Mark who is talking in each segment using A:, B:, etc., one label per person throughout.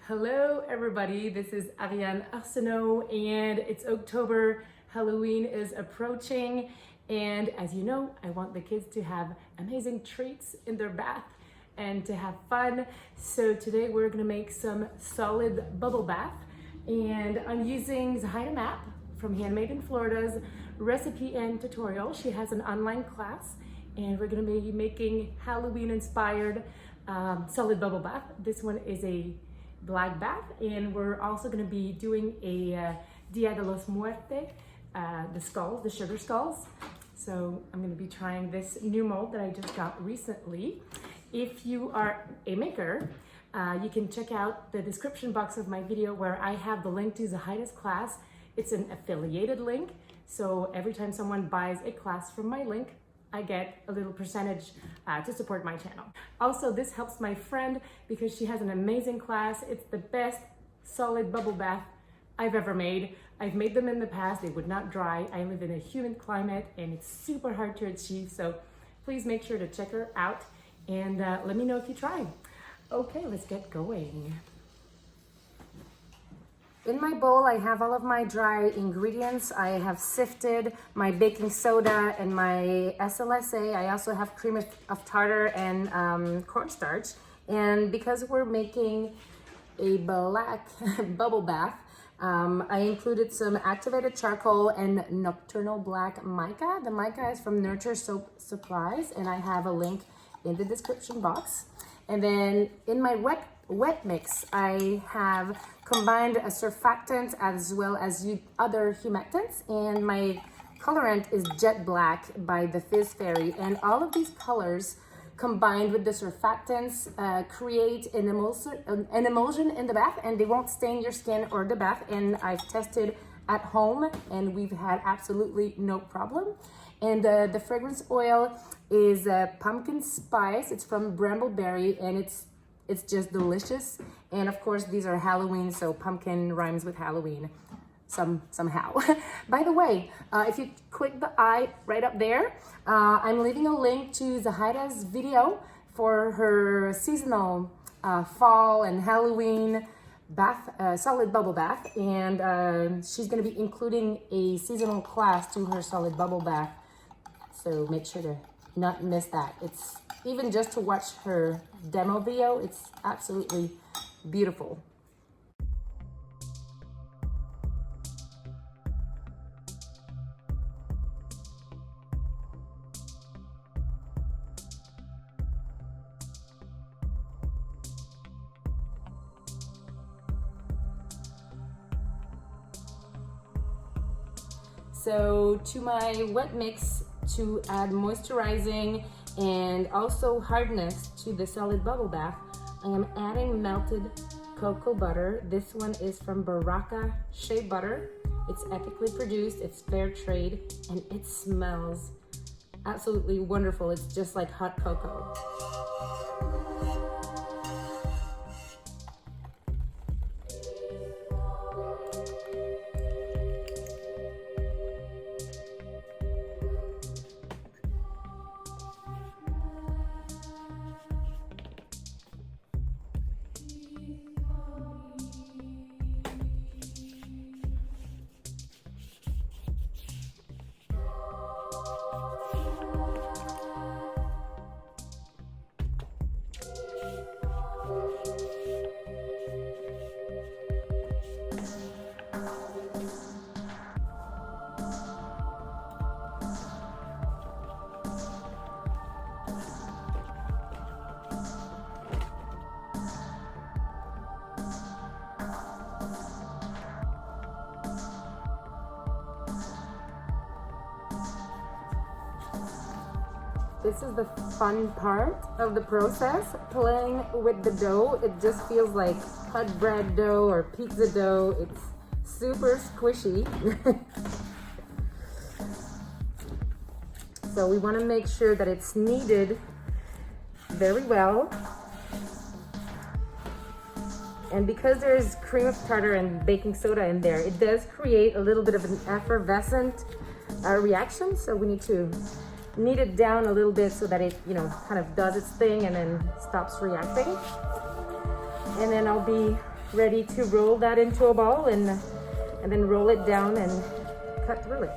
A: Hello everybody, this is Ariane Arsenault and it's October. Halloween is approaching and as you know, I want the kids to have amazing treats in their bath and to have fun. So today we're gonna make some solid bubble bath and I'm using Zahida Map from Handmade in Florida's recipe and tutorial. She has an online class and we're gonna be making Halloween inspired solid bubble bath. This one is a black bath and we're also going to be doing a Dia de los Muertos, the skulls, the sugar skulls. So I'm going to be trying this new mold that I just got recently. If you are a maker, you can check out the description box of my video where I have the link to Zahida's class. It's an affiliated link, so every time someone buys a class from my link, I get a little percentage to support my channel. Also, this helps my friend because she has an amazing class. It's the best solid bubble bath I've ever made. I've made them in the past, they would not dry. I live in a humid climate and it's super hard to achieve. So please make sure to check her out and let me know if you try. Okay, let's get going. In my bowl, I have all of my dry ingredients. I have sifted my baking soda and my SLSA. I also have cream of tartar and cornstarch. And because we're making a black bubble bath, I included some activated charcoal and nocturnal black mica. The mica is from Nurture Soap Supplies, and I have a link in the description box. And then in my wet mix, I have combined a surfactant as well as other humectants, and my colorant is Jet Black by the Fizz Fairy. And all of these colors combined with the surfactants create an emulsion in the bath, and they won't stain your skin or the bath. And I've tested at home and we've had absolutely no problem. And the fragrance oil is pumpkin spice. It's from Brambleberry and it's just delicious. And of course, these are Halloween, so pumpkin rhymes with Halloween somehow. By the way, if you click the eye right up there, I'm leaving a link to Zahida's video for her seasonal fall and Halloween bath, solid bubble bath. And she's gonna be including a seasonal class to her solid bubble bath. So make sure to not miss that. It's even just to watch her demo video, it's absolutely beautiful. So to my wet mix, to add moisturizing and also hardness to the solid bubble bath, I am adding melted cocoa butter. This one is from Baraka Shea Butter. It's ethically produced, it's fair trade, and it smells absolutely wonderful. It's just like hot cocoa. This is the fun part of the process, playing with the dough. It just feels like hot bread dough or pizza dough. It's super squishy. So we want to make sure that it's kneaded very well. And because there's cream of tartar and baking soda in there, it does create a little bit of an effervescent reaction. So we need to knead it down a little bit so that it, you know, kind of does its thing and then stops reacting. And then I'll be ready to roll that into a ball and then roll it down and cut through it.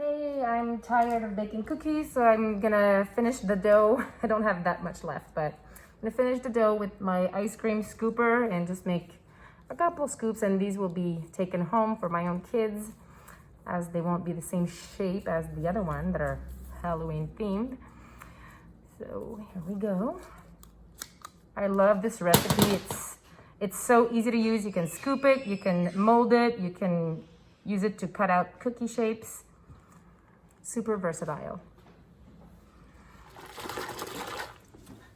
A: Okay, I'm tired of baking cookies, so I'm gonna finish the dough. I don't have that much left, but I'm gonna finish the dough with my ice cream scooper and just make a couple scoops, and these will be taken home for my own kids, as they won't be the same shape as the other one that are Halloween themed. So here we go. I love this recipe. It's so easy to use. You can scoop it, you can mold it, you can use it to cut out cookie shapes. Super versatile.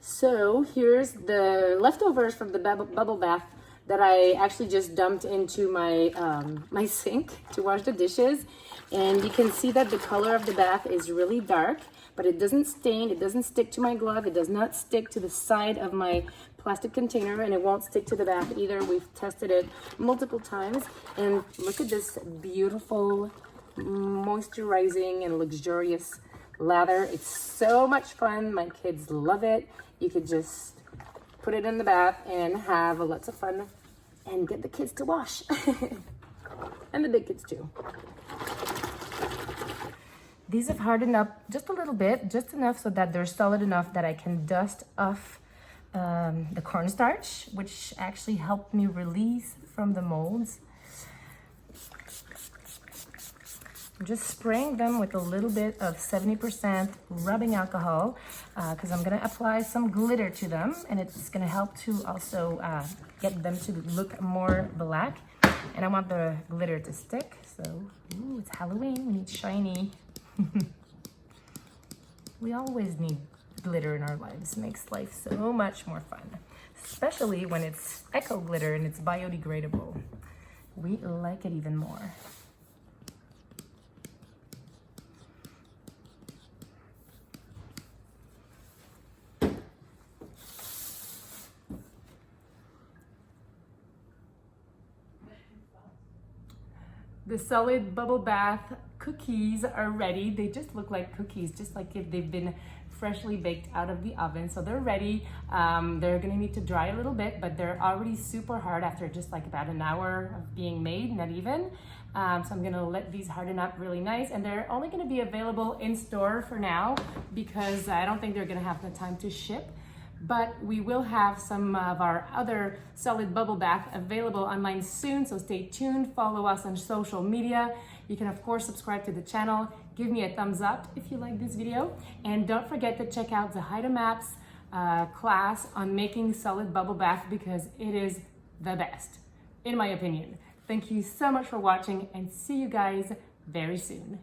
A: So here's the leftovers from the bubble bath that I actually just dumped into my my sink to wash the dishes. And you can see that the color of the bath is really dark, but it doesn't stain, it doesn't stick to my glove, it does not stick to the side of my plastic container, and it won't stick to the bath either. We've tested it multiple times, and look at this beautiful moisturizing and luxurious lather. It's so much fun. My kids love it. You could just put it in the bath and have lots of fun and get the kids to wash and the big kids too. These have hardened up just a little bit, just enough so that they're solid enough that I can dust off the cornstarch, which actually helped me release from the molds. I'm just spraying them with a little bit of 70% rubbing alcohol because I'm going to apply some glitter to them, and it's going to help to also get them to look more black. And I want the glitter to stick, so ooh, it's Halloween, we need shiny. We always need glitter in our lives. It makes life so much more fun, especially when it's eco glitter and it's biodegradable. We like it even more. The solid bubble bath cookies are ready. They just look like cookies, just like if they've been freshly baked out of the oven. So they're ready. They're gonna need to dry a little bit, but they're already super hard after just like about an hour of being made, not even. So I'm gonna let these harden up really nice, and they're only gonna be available in store for now because I don't think they're gonna have the time to ship. But we will have some of our other solid bubble bath available online soon, so stay tuned, follow us on social media. You can of course subscribe to the channel, give me a thumbs up if you like this video, and don't forget to check out Zahida Map's class on making solid bubble bath because it is the best, in my opinion. Thank you so much for watching and see you guys very soon.